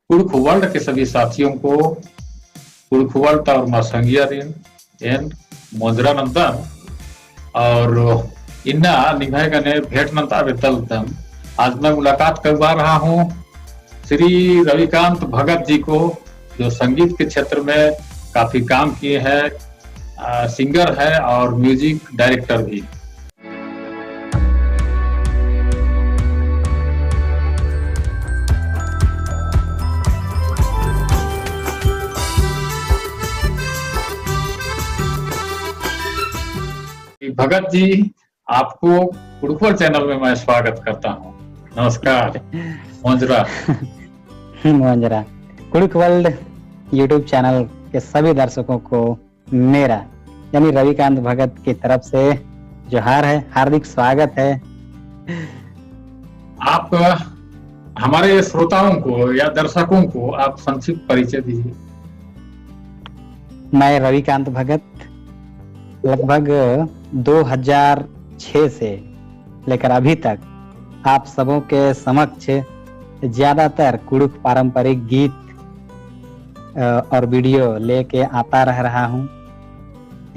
Kurukh world के सभी साथियों को कुड़ुख वर्ल्ड और मासंगिया एन मोंजरानंदन और इन्ना निभाएगने भेंट नंता बेतलतम। आज मैं मुलाकात करवा रहा हूँ श्री रविकांत भगत जी को, जो संगीत के क्षेत्र में काफी काम किए हैं, सिंगर है और म्यूजिक डायरेक्टर भी। भगत जी, आपको कुड़ुख चैनल में मैं स्वागत करता हूँ। नमस्कार। मोंजरा मोंजरा कुड़ुख वर्ल्ड यूट्यूब चैनल के सभी दर्शकों को मेरा यानी रविकांत भगत की तरफ से जोहार है, हार्दिक स्वागत है। आप हमारे श्रोताओं को या दर्शकों को आप संक्षिप्त परिचय दीजिए। मैं रविकांत भगत लगभग 2006 से लेकर अभी तक आप सबों के समक्ष ज्यादातर कुड़ुख पारंपरिक गीत और वीडियो लेके आता रहा हूँ।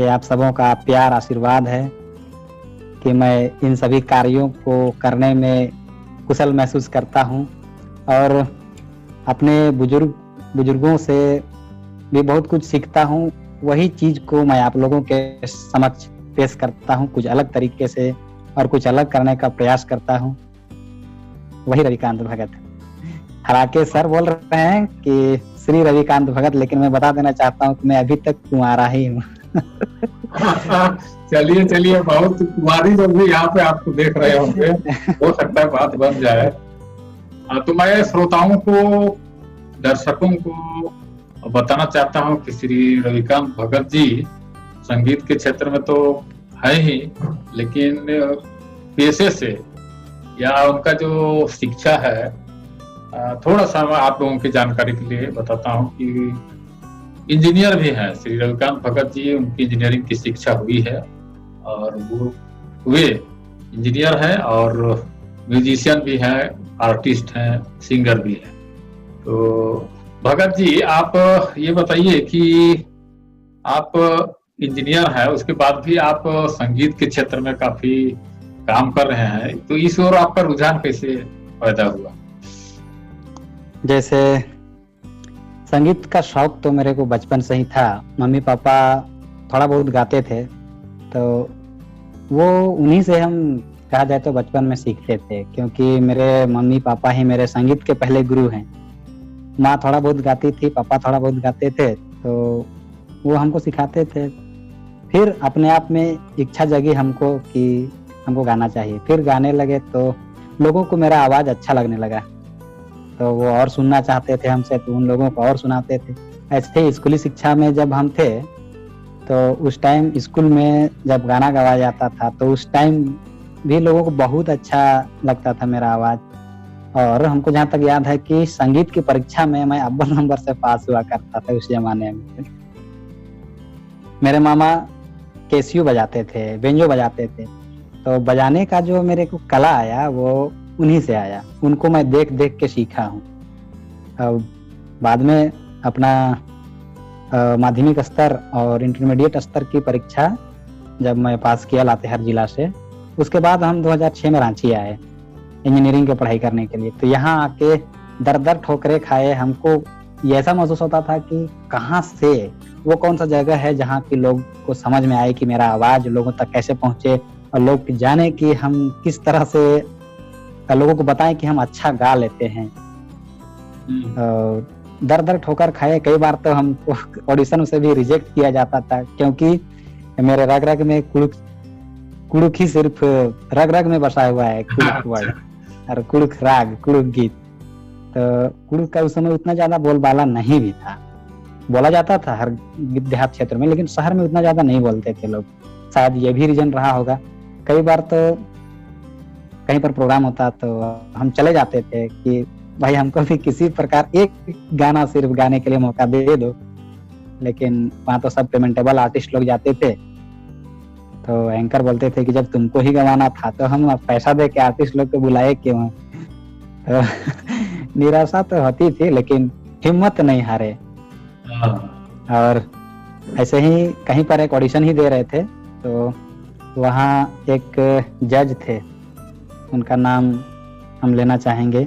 ये आप सबों का प्यार आशीर्वाद है कि मैं इन सभी कार्यों को करने में कुशल महसूस करता हूँ और अपने बुजुर्गों से भी बहुत कुछ सीखता हूँ। वही चीज को मैं आप लोगों के समक्ष पेश करता हूँ, कुछ अलग तरीके से और कुछ अलग करने का प्रयास करता हूँ। वही रविकांत भगत। हालांकि सर बोल रहे हैं कि श्री रविकांत भगत, लेकिन मैं बता देना चाहता हूँ कि मैं अभी तक कुंवारा ही हूँ। चलिए बहुत कुंवारी लोग भी यहाँ पे आपको देख रहे होंगे, हो सकता है बात बन जाए। तो मैं श्रोताओं को, दर्शकों को बताना चाहता हूँ कि श्री रविकांत भगत जी संगीत के क्षेत्र में तो है ही, लेकिन पेशे से या उनका जो शिक्षा है, थोड़ा सा मैं आप लोगों की जानकारी के लिए बताता हूँ कि इंजीनियर भी हैं श्री रविकांत भगत जी। उनकी इंजीनियरिंग की शिक्षा हुई है और वे इंजीनियर हैं और म्यूजिशियन भी हैं, आर्टिस्ट हैं, सिंगर भी हैं। तो भगत जी, आप ये बताइए कि आप इंजीनियर हैं, उसके बाद भी आप संगीत के क्षेत्र में काफी काम कर रहे हैं, तो इस ओर आपका रुझान कैसे पैदा हुआ? जैसे संगीत का शौक तो मेरे को बचपन से ही था। मम्मी पापा थोड़ा बहुत गाते थे, तो वो उन्हीं से हम कहा जाए तो बचपन में सीखते थे, क्योंकि मेरे मम्मी पापा ही मेरे संगीत के पहले गुरु हैं। माँ थोड़ा बहुत गाती थी, पापा थोड़ा बहुत गाते थे, तो वो हमको सिखाते थे। फिर अपने आप में इच्छा जगी हमको कि हमको गाना चाहिए। फिर गाने लगे तो लोगों को मेरा आवाज अच्छा लगने लगा, तो वो और सुनना चाहते थे हमसे, तो उन लोगों को और सुनाते थे। ऐसे स्कूली शिक्षा में जब हम थे, तो उस टाइम स्कूल में जब गाना गवाया जाता था, तो उस टाइम भी लोगों को बहुत अच्छा लगता था मेरा आवाज। और हमको जहाँ तक याद है कि संगीत की परीक्षा में मैं अव्वल नंबर से पास हुआ करता था उस जमाने में। मेरे मामा कैसियो बजाते थे, बेंजो बजाते थे, तो बजाने का जो मेरे को कला आया वो उन्हीं से आया। उनको मैं देख देख के सीखा हूँ। बाद में अपना माध्यमिक स्तर और इंटरमीडिएट स्तर की परीक्षा जब मैं पास किया लातेहार जिला से, उसके बाद हम 2006 में रांची आए इंजीनियरिंग की पढ़ाई करने के लिए। तो यहाँ आके दर दर ठोकरे खाए। हमको ये ऐसा महसूस होता था कि कहाँ से, वो कौन सा जगह है जहाँ के लोग को समझ में आए कि मेरा आवाज लोगों तक कैसे पहुंचे, और लोग जाने कि हम किस तरह से लोगों को बताएं कि हम अच्छा गा लेते हैं। दर दर ठोकर खाए। कई बार तो हमको ऑडिशन से भी रिजेक्ट किया जाता था, क्योंकि मेरे रग रग में कुड़ुख ही सिर्फ रग रग में बसा हुआ है, कुड़ुख वर्ड और कुड़ुख राग, कुड़ुख गीत। तो कुड़ुख का उस समय उतना ज्यादा बोलबाला नहीं भी था। बोला जाता था हर देहात क्षेत्र में, लेकिन शहर में उतना ज्यादा नहीं बोलते थे लोग। शायद ये भी रीजन रहा होगा। कई बार तो कहीं पर प्रोग्राम होता तो हम चले जाते थे कि भाई हमको भी किसी प्रकार एक गाना सिर्फ गाने के लिए मौका दे दो। लेकिन वहाँ तो सब पेमेंटेबल आर्टिस्ट लोग जाते थे, तो एंकर बोलते थे कि जब तुमको ही गवाना था तो हम पैसा दे के आर्टिस्ट लोग को बुलाए क्यों। तो निराशा तो होती थी, लेकिन हिम्मत नहीं हारे। हाँ, और ऐसे ही कहीं पर एक ऑडिशन ही दे रहे थे, तो वहाँ एक जज थे, उनका नाम हम लेना चाहेंगे।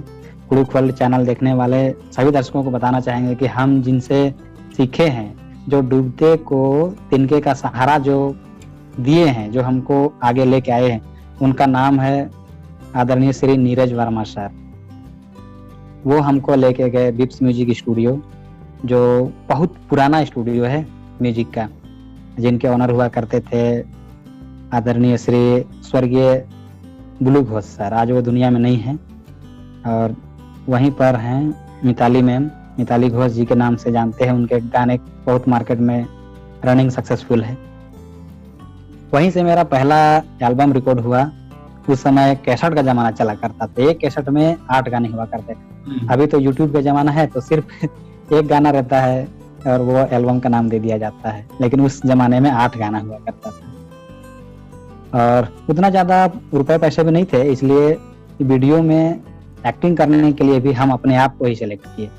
कुड़ुक वर्ल्ड चैनल देखने वाले सभी दर्शकों को बताना चाहेंगे कि हम जिनसे सीखे हैं, जो डूबते को तिनके का सहारा जो दिए हैं, जो हमको आगे लेके आए हैं, उनका नाम है आदरणीय श्री नीरज वर्मा सर। वो हमको लेके गए बिप्स म्यूजिक स्टूडियो, जो बहुत पुराना स्टूडियो है म्यूजिक का, जिनके ऑनर हुआ करते थे आदरणीय श्री स्वर्गीय बुलू घोष सर। आज वो दुनिया में नहीं है, और वहीं पर हैं मिताली मैम, मिताली घोष जी के नाम से जानते हैं, उनके गाने बहुत मार्केट में रनिंग सक्सेसफुल है। वहीं से मेरा पहला एल्बम रिकॉर्ड हुआ। उस समय कैसेट का जमाना चला करता था, एक कैसेट में 8 गाने हुआ करते थे। अभी तो यूट्यूब का जमाना है, तो सिर्फ एक गाना रहता है और वो एल्बम का नाम दे दिया जाता है, लेकिन उस जमाने में 8 गाना हुआ करता था। और उतना ज्यादा रुपए पैसे भी नहीं थे, इसलिए वीडियो में एक्टिंग करने के लिए भी हम अपने आप को ही सेलेक्ट किए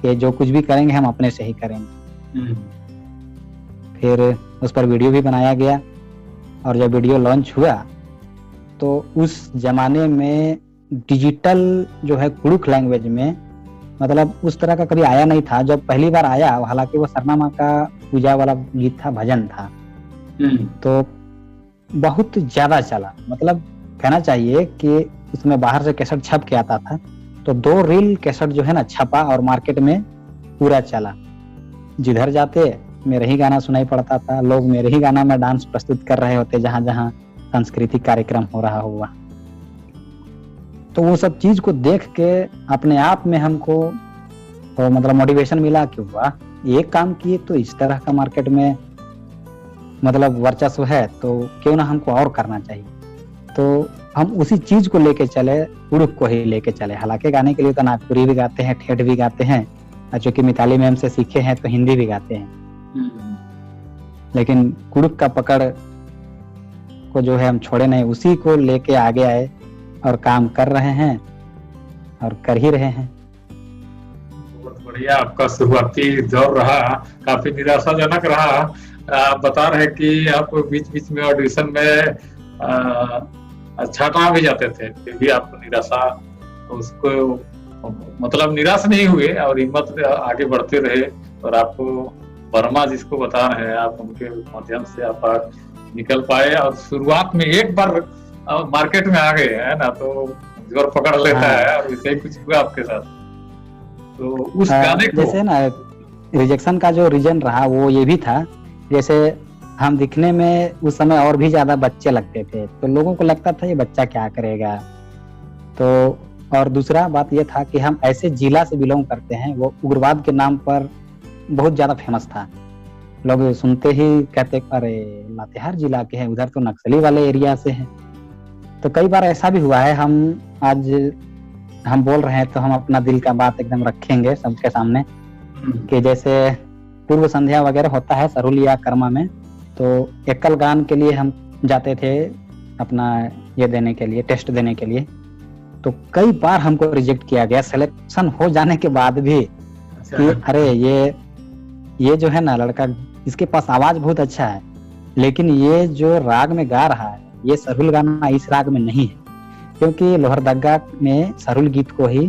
कि जो कुछ भी करेंगे हम अपने से ही करेंगे। फिर उस पर वीडियो भी बनाया गया, और जब वीडियो लॉन्च हुआ तो उस जमाने में डिजिटल जो है कुड़ुक लैंग्वेज में, मतलब उस तरह का कभी आया नहीं था। जब पहली बार आया, हालांकि वो सरना माँ का पूजा वाला गीत था, भजन था, तो बहुत ज्यादा चला। मतलब कहना चाहिए कि उसमें बाहर से कैसेट छप के आता था, तो 2 रील कैसेट जो है ना छपा और मार्केट में पूरा चला। जिधर जाते मेरे ही गाना सुनाई पड़ता था, लोग मेरे ही गाना में डांस प्रस्तुत कर रहे होते जहां जहां सांस्कृतिक कार्यक्रम हो रहा हुआ। तो वो सब चीज को देख के अपने आप में हमको तो मतलब मोटिवेशन मिला कि वाह, एक काम किए तो इस तरह का मार्केट में मतलब वर्चस्व है, तो क्यों ना हमको और करना चाहिए। तो हम उसी चीज को लेके चले, कुड़ुक को ही लेके चले। हालांकि गाने के लिए तो नागपुरी भी गाते हैं, ठेठ भी गाते हैं, और चूंकि मिताली मैम से सीखे हैं तो हिंदी भी गाते हैं, लेकिन कुड़ुक का पकड़ को जो है हम छोड़े नहीं, उसी को लेके आगे आए और काम कर रहे हैं और कर ही रहे हैं। बहुत बढ़िया। आपका शुरुआती दौर रहा काफी निराशाजनक रहा। आप बता रहे कि आप बीच बीच में ऑडिशन में छाटा भी जाते थे, फिर भी आपको निराशा, तो उसको मतलब निराश नहीं हुए और हिम्मत आगे बढ़ते रहे। और आपको वर्मा जिसको बता रहे हैं, आप उनके माध्यम से आप निकल पाए, और शुरुआत में एक बार मार्केट में आ गए है ना, तो जोर पकड़ लेता है, और वैसे ही कुछ हुआ आपके साथ। तो उस गाने को जैसे ना रिजेक्शन का जो रीजन रहा वो ये भी था, जैसे हम दिखने में उस समय और भी ज्यादा बच्चे लगते थे, तो लोगों को लगता था ये बच्चा क्या करेगा। तो और दूसरा बात ये था कि हम ऐसे जिला से बिलोंग करते हैं, वो उग्रवाद के नाम पर बहुत ज्यादा फेमस था। लोग सुनते ही कहते अरे लातेहार जिला के हैं, उधर तो नक्सली वाले एरिया से हैं। तो कई बार ऐसा भी हुआ है, हम आज हम बोल रहे हैं तो हम अपना दिल का बात एकदम रखेंगे सबके सामने, कि जैसे पूर्व संध्या वगैरह होता है सरुल या कर्मा में, तो एकल गान के लिए हम जाते थे अपना ये देने के लिए, टेस्ट देने के लिए। तो कई बार हमको रिजेक्ट किया गया सिलेक्शन हो जाने के बाद भी, कि अरे ये जो है ना लड़का, इसके पास आवाज बहुत अच्छा है, लेकिन ये जो राग में गा रहा है, ये सरुल गाना इस राग में नहीं है, क्योंकि लोहरदगा में सरुल गीत को ही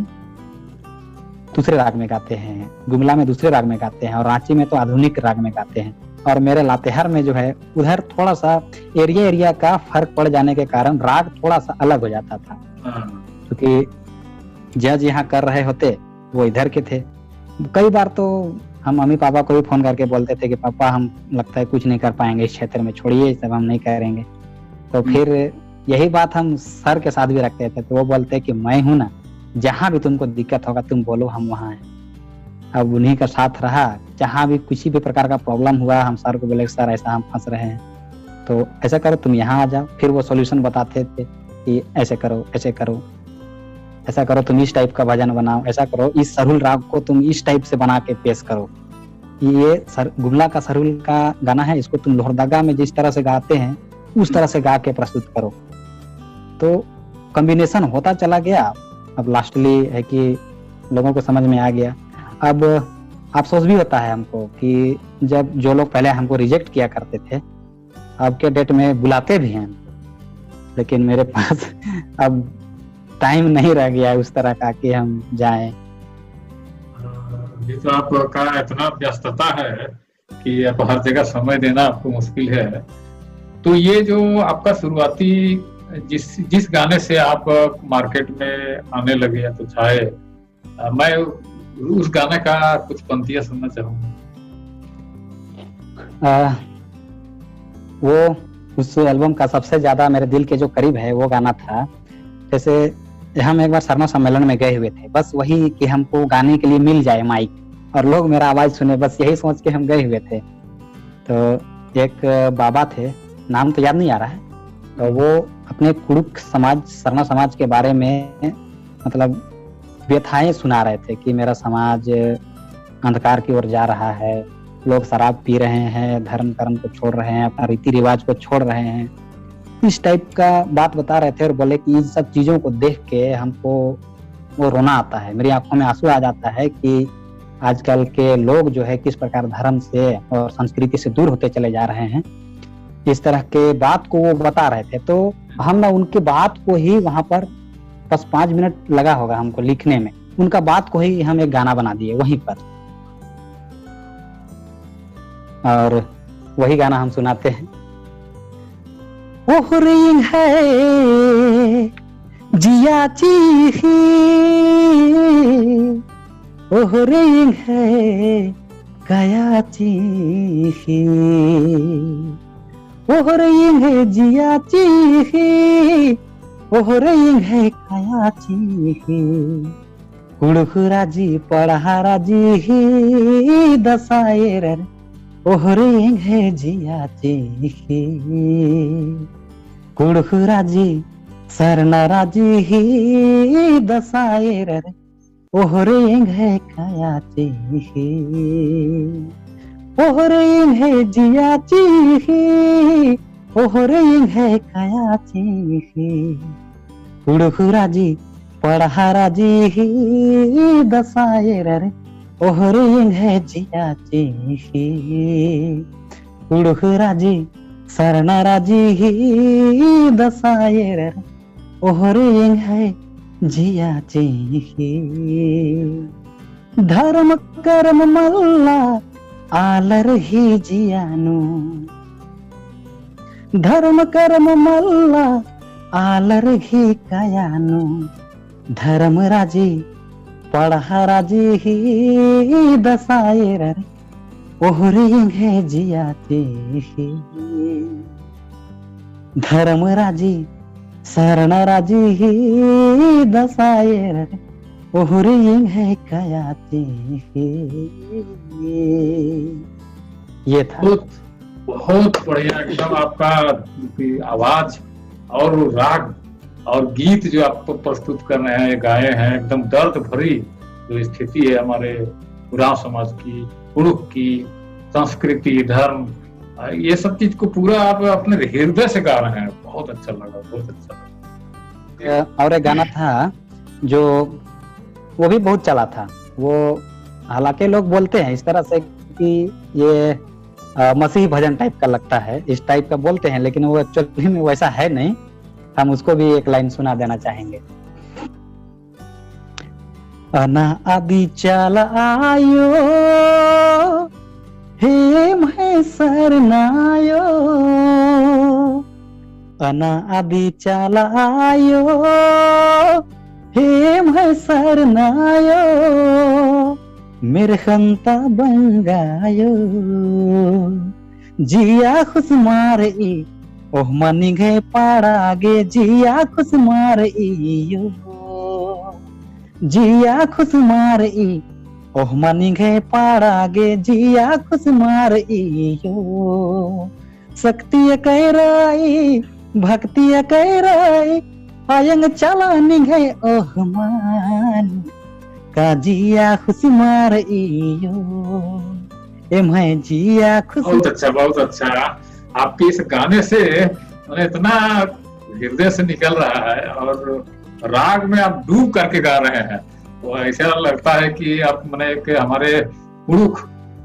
दूसरे राग में गाते हैं, गुमला में दूसरे राग में गाते हैं, और रांची में तो आधुनिक राग में गाते हैं। और मेरे लातेहार में जो है उधर थोड़ा सा एरिया का फर्क पड़ जाने के कारण राग थोड़ा सा अलग हो जाता था, क्योंकि जज यहाँ कर रहे होते वो इधर के थे। कई बार तो हम मम्मी पापा को भी फोन करके बोलते थे कि पापा हम लगता है कुछ नहीं कर पाएंगे इस क्षेत्र में, छोड़िए सब, हम नहीं करेंगे। तो फिर यही बात हम सर के साथ भी रखते थे, तो वो बोलते कि मैं हूं ना, जहां भी तुमको दिक्कत होगा तुम बोलो, हम वहां हैं। अब उन्हीं का साथ रहा, जहां भी किसी भी प्रकार का प्रॉब्लम हुआ हम सर को बोले सर ऐसा हम फंस रहे हैं, तो ऐसा करो तुम यहाँ आ जाओ। फिर वो सॉल्यूशन बताते थे कि ऐसे करो, ऐसे करो, ऐसा करो, तुम इस टाइप का भजन बनाओ, ऐसा करो, इस सरुल राग को तुम इस टाइप से बना के पेश करो, ये गुमला का सरुल का गाना है, इसको तुम लोहरदगा में जिस तरह से गाते हैं उस तरह से गा के प्रस्तुत करो। तो कॉम्बिनेशन होता चला गया। अब लास्टली है कि लोगों को समझ में आ गया। अब अफसोस भी होता है हमको कि जब जो लोग पहले हमको रिजेक्ट किया करते थे, अब के डेट में बुलाते भी हैं, लेकिन मेरे पास अब टाइम नहीं रह गया है उस तरह का कि हम जाएं। ये तो आपका इतना व्यस्तता है कि आप हर जगह समय देना आपको मुश्किल है। तो ये जो आपका शुरुआती जिस गाने से आप मार्केट में आने लगे या तो छाए, मैं उस गाने का कुछ पंक्तियां सुनना चाहूंगा। वो उस एल्बम का सबसे ज्यादा मेरे दिल के जो करीब है वो गाना था, जैसे हम एक बार सरना सम्मेलन में गए हुए थे, बस वही कि हमको गाने के लिए मिल जाए माइक और लोग मेरा आवाज सुने, बस यही सोच के हम गए हुए थे। तो एक बाबा थे, नाम तो याद नहीं आ रहा है, तो वो अपने कुड़ुक समाज, सरना समाज के बारे में मतलब व्यथाएं सुना रहे थे कि मेरा समाज अंधकार की ओर जा रहा है, लोग शराब पी रहे हैं, धर्म कर्म को छोड़ रहे हैं, अपना रीति रिवाज को छोड़ रहे हैं, इस टाइप का बात बता रहे थे। और बोले कि इन सब चीजों को देख के हमको वो रोना आता है, मेरी आंखों में आंसू आ जाता है कि आजकल के लोग जो है किस प्रकार धर्म से और संस्कृति से दूर होते चले जा रहे हैं। इस तरह के बात को वो बता रहे थे, तो हम ना उनके बात को ही वहां पर बस 5 मिनट लगा होगा हमको लिखने में, उनका बात को ही हम एक गाना बना दिए वहीं पर, और वही गाना हम सुनाते हैं। ओह रिंग है जिया चीही, ओह रिंग है गया चीही, ओह रिंग है जिया चीही, ओह रिंग है गया चीही, कुड़खुरा जी पढ़ारा जी दसाएर, ओह रिंग है जिया चीही, कुड़खुरा जी सरनारा जी दसाएर, ओह रिंग है काया चीही, ओह रिंग है जिया चीही, ओह रिंग है काया चीही, कुड़खुरा जी पढ़ारा जी दसाएर, ओह रिंग है जिया चीही, कुड़खुरा जी सरनारा जी दसाएर, ओह रिंग है जिया चीही, धर्म कर्म मल्ला आलर ही जियानु, धर्म कर्म मल्ला आलर ही कायानु, धर्म राजी पढ़ा जी दसाएर, ओह रिंग है जिया चीही, धर्म राजी शरण राजी दसाएर, ओह रिंग है काया चीही। ये था। बहुत बढ़िया, एकदम आपका आवाज और राग और गीत जो आप प्रस्तुत कर रहे हैं, गाए हैं, एकदम दर्द भरी जो स्थिति है हमारे उरांव समाज की, कुड़ुक की संस्कृति, धर्म, ये सब चीज को पूरा आप अपने हृदय से गा रहे हैं। बहुत अच्छा लगा, बहुत अच्छा लगा। और एक गाना था जो वो भी बहुत चला था, वो हालांकि लोग बोलते हैं इस तरह से कि ये मसीही भजन टाइप का लगता है, इस टाइप का बोलते हैं, लेकिन वो एक्चुअली में वैसा है नहीं। हम उसको भी एक लाइन सुना देना चाहेंगे। अना आदि चल आयो हे मैं सरनायो, अना आदि चल आयो हे मैं सरनायो, मेरे खंता बंगायो, जिया खुश मारे ओह मनी गए पाड़ागे, जिया खुश मार इयो, जिया खुश मार ई, ओह मनी गए पाड़ागे, जिया खुश मार इयो, शक्ति कह रही भक्ति कह रही, आयंग चला निगे ओह मान का, जिया खुश मार इयो, ए मैं जिया खुश। बहुत अच्छा, बहुत अच्छा। आपके इस गाने से इतना हृदय से निकल रहा है और राग में आप डूब करके गा रहे हैं, तो ऐसा लगता है कि आप मैंने एक हमारे पुरुष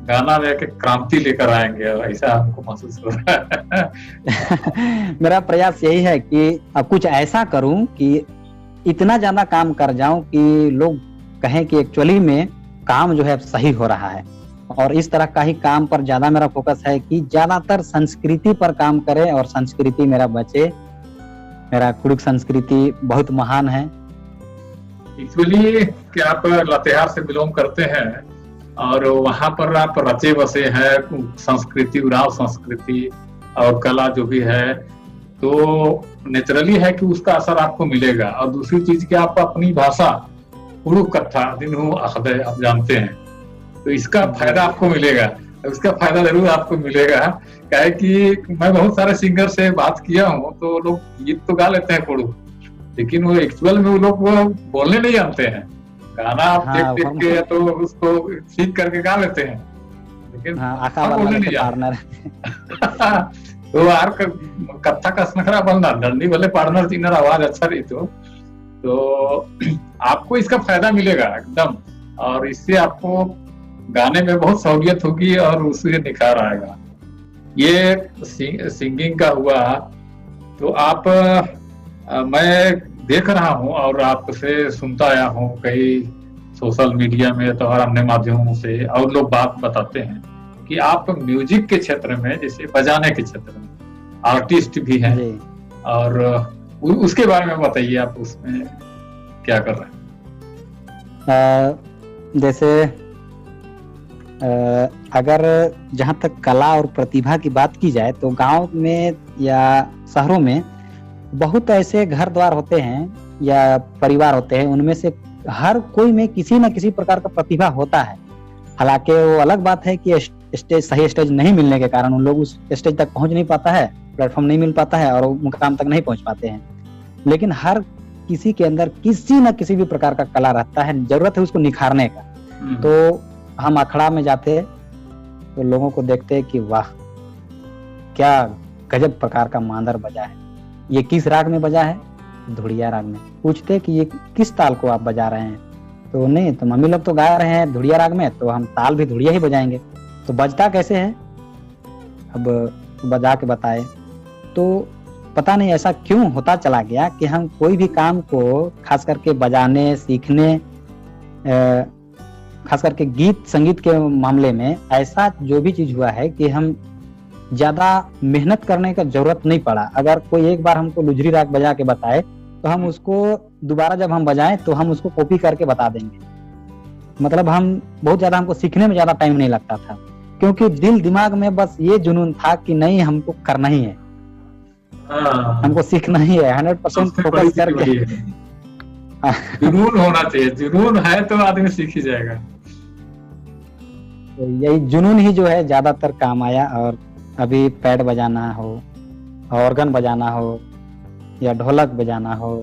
गाना में एक क्रांति लेकर आएंगे, ऐसा हमको महसूस हो रहा है। मेरा प्रयास यही है कि अब कुछ ऐसा करूं कि इतना ज्यादा काम कर जाऊं कि लोग कहें कि एक्चुअली में काम जो है अब सही हो रहा है। और इस तरह का ही काम पर ज्यादा मेरा फोकस है कि ज्यादातर संस्कृति पर काम करें और संस्कृति मेरा बचे। मेरा कुड़ुक संस्कृति बहुत महान है। एक्चुअली कि आप लातेहार से बिलोंग करते हैं और वहां पर आप रचे बसे हैं, संस्कृति, उरांव संस्कृति और कला जो भी है, तो नेचुरली है कि उसका असर आपको मिलेगा। और दूसरी चीज कि आप अपनी भाषा कुड़ुक कथा दिनहु अखदे आप जानते हैं, तो इसका फायदा आपको मिलेगा। उसका फायदा जरूर आपको मिलेगा। क्या है कि मैं बहुत सारे सिंगर से बात किया हूँ, तो लोग गीत तो गा लेते हैं कुड़ुक, लेकिन वो एक्चुअल में वो लोग वो बोलने नहीं जानते हैं। गाना आप देख देख के या तो उसको सीख करके गा लेते हैं, लेकिन बोलने नहीं जानते। तो यार कथा का स्नखरा बनना डंडी वाले पार्टनर जिनर आवाज अच्छा रही तो आपको इसका फायदा मिलेगा एकदम। और इससे आपको गाने में बहुत सहूलियत होगी और उससे निखार आएगा। ये सिंगिंग का हुआ। तो आप मैं देख रहा हूँ और आपसे सुनता आया हूँ कई सोशल मीडिया में तो और अन्य माध्यमों से, और लोग बात बताते हैं कि आप म्यूजिक के क्षेत्र में, जैसे बजाने के क्षेत्र में आर्टिस्ट भी हैं, और उसके बारे में बताइए, आप उसमें क्या कर रहे हैं? जैसे अगर जहाँ तक कला और प्रतिभा की बात की जाए तो गांव में या शहरों में बहुत ऐसे घर द्वार होते हैं या परिवार होते हैं, उनमें से हर कोई में किसी न किसी प्रकार का प्रतिभा होता है। हालांकि वो अलग बात है कि सही स्टेज नहीं मिलने के कारण उन लोग उस स्टेज तक पहुंच नहीं पाता है, प्लेटफॉर्म नहीं मिल पाता है और मुकाम तक नहीं पहुंच पाते हैं। लेकिन हर किसी के अंदर किसी न किसी भी प्रकार का कला रहता है, जरूरत है उसको निखारने का। तो हम अखड़ा में जाते तो लोगों को देखते कि वाह क्या गजब प्रकार का मांदर बजा है, ये किस राग में बजा है? धुड़िया राग में। पूछते कि ये किस ताल को आप बजा रहे हैं? तो नहीं, तो मम्मी लोग तो गा रहे हैं धुड़िया राग में, तो हम ताल भी धुड़िया ही बजाएंगे। तो बजता कैसे है? अब बजा के बताए। तो पता नहीं ऐसा क्यों होता चला गया कि हम कोई भी काम को खास करके बजाने सीखने, खास करके गीत संगीत के मामले में ऐसा जो भी चीज हुआ है कि हम ज्यादा मेहनत करने का जरूरत नहीं पड़ा। अगर कोई एक बार हमको लुजरी राग बजा के बताए तो हम उसको दोबारा जब हम बजाएं तो हम उसको कॉपी करके बता देंगे। मतलब हम बहुत ज्यादा, हमको सीखने में ज्यादा टाइम नहीं लगता था, क्योंकि दिल दिमाग में बस ये जुनून था कि नहीं हमको करना ही है, हमको सीखना ही है, 100% फोकस करके। जुनून होना चाहिए, जुनून है तो आदमी सीख ही जाएगा। तो यही जुनून ही जो है ज्यादातर काम आया। और अभी पैड बजाना हो, ऑर्गन बजाना हो या ढोलक बजाना हो,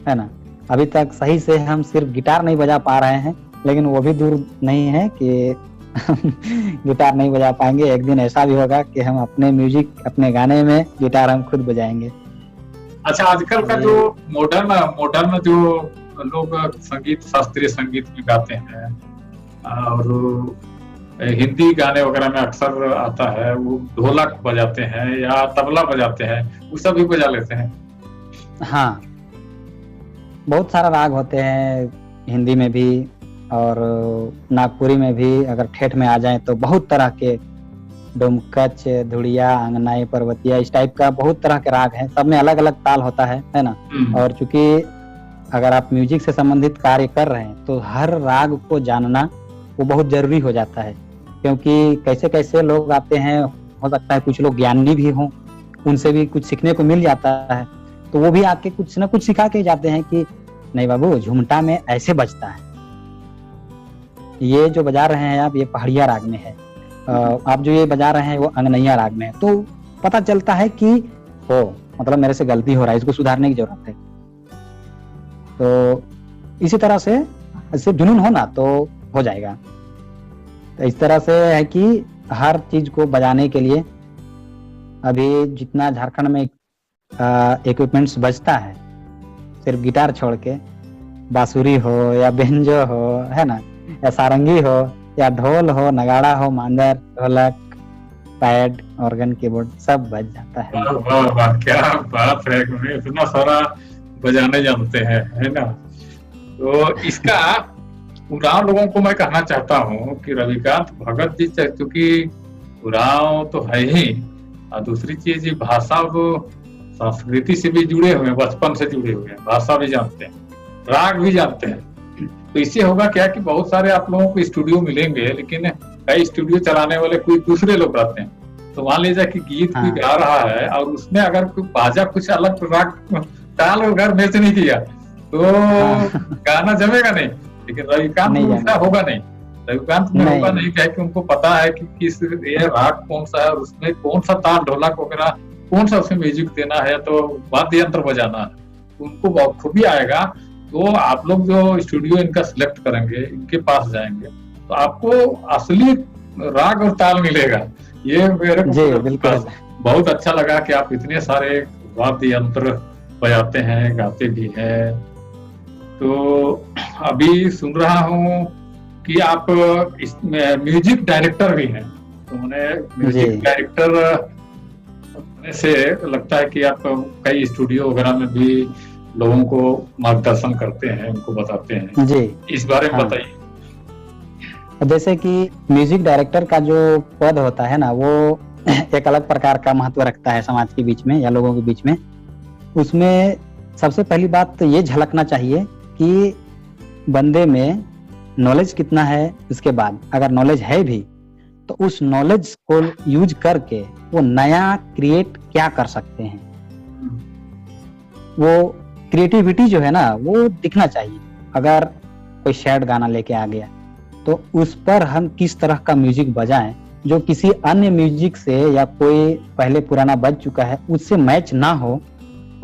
है ना, अभी तक सही से हम सिर्फ गिटार नहीं बजा पा रहे हैं, लेकिन वो भी दूर नहीं है कि गिटार नहीं बजा पाएंगे। एक दिन ऐसा भी होगा कि हम अपने म्यूजिक, अपने गाने में गिटार हम खुद बजाएंगे। अच्छा, आजकल का जो मॉडर्न जो लोग संगीत, शास्त्रीय संगीत में गाते हैं और हिंदी गाने वगैरह में अक्सर आता है, वो ढोलक बजाते हैं या तबला बजाते हैं, वो सब भी बजा लेते हैं। हाँ, बहुत सारा राग होते हैं हिंदी में भी और नागपुरी में भी। अगर ठेठ में आ जाए तो बहुत तरह के डोमकच, धुड़िया, अंगनाई, पर्वतिया, इस टाइप का बहुत तरह के राग हैं। सब में अलग अलग ताल होता है ना। और चूंकि अगर आप म्यूजिक से संबंधित कार्य कर रहे हैं तो हर राग को जानना वो बहुत जरूरी हो जाता है, क्योंकि कैसे कैसे लोग आते हैं, हो सकता है कुछ लोग ज्ञानी भी हों, उनसे भी कुछ सीखने को मिल जाता है। तो वो भी आके कुछ ना कुछ सिखा के जाते हैं कि नहीं बाबू, झुमटा में ऐसे बजता है, ये जो बजा रहे हैं आप ये पहाड़िया राग में है, आप जो ये बजा रहे हैं वो अंगनैया राग में है। तो पता चलता है कि हो मतलब मेरे से गलती हो रहा है, इसको सुधारने की जरूरत है। तो इसी तरह से इससे जुनून होना तो हो जाएगा। तो इस तरह से है कि हर चीज को बजाने के लिए अभी जितना झारखंड में इक्विपमेंट्स बजता है, सिर्फ गिटार छोड़ के, बांसुरी हो या बेंजो हो, है ना, या सारंगी हो या ढोल हो, नगाड़ा हो, मांदर, ढोलक, पैड, ऑर्गन, कीबोर्ड सब बज जाता है। वाह वाह वाह, क्या बात है, इतना सारा बजाने जानते हैं, है ना। तो इसका उरांव लोगों को मैं कहना चाहता हूँ कि रविकांत भगत जी क्योंकि उरांव तो है ही, और दूसरी चीज ये भाषा वो संस्कृति से भी जुड़े हुए हैं, बचपन से जुड़े हुए हैं, भाषा भी जानते हैं, राग भी जानते हैं। तो इससे होगा क्या कि बहुत सारे आप लोगों को स्टूडियो मिलेंगे, लेकिन कई स्टूडियो चलाने वाले कोई दूसरे लोग रहते हैं। तो मान लीजिए कि गीत कोई गा रहा है और उसमें अगर कोई बाजा कुछ अलग राग ताल वगैरह मैच नहीं किया तो गाना जमेगा नहीं। लेकिन रविकांत में ऐसा होगा नहीं, रविकांत में होगा नहीं, क्या कि उनको पता है कि किस ये राग कौन सा है और उसमें कौन सा ताल, ढोलक वगैरह कौन सा उसमें म्यूजिक देना है, तो वाद्य यंत्र बजाना है, उनको बखूबी आएगा। तो आप लोग जो स्टूडियो इनका सिलेक्ट करेंगे, इनके पास जाएंगे, तो आपको असली राग और ताल मिलेगा। ये मेरे को बहुत अच्छा लगा कि आप इतने सारे वाद्य यंत्र बजाते हैं, गाते भी हैं। तो अभी सुन रहा हूँ कि आप म्यूजिक डायरेक्टर भी हैं, तो मैंने म्यूजिक डायरेक्टर से लगता है कि आप कई स्टूडियो वगैरह में भी लोगों को मार्गदर्शन करते हैं, उनको बताते हैं जी, इस बारे में बताइए। जैसे कि म्यूजिक डायरेक्टर का जो पद होता है ना, वो एक अलग प्रकार का महत्व रखता है समाज के बीच में या लोगों के बीच में। उसमें सबसे पहली बात तो ये झलकना चाहिए कि बंदे में नॉलेज कितना है। उसके बाद अगर नॉलेज है भी तो उस नॉलेज को यूज करके वो नया क्रिएट क्या कर सकते हैं, वो क्रिएटिविटी जो है ना वो दिखना चाहिए। अगर कोई सैड गाना लेके आ गया तो उस पर हम किस तरह का म्यूजिक बजाएं जो किसी अन्य म्यूजिक से या कोई पहले पुराना बज चुका है उससे मैच ना हो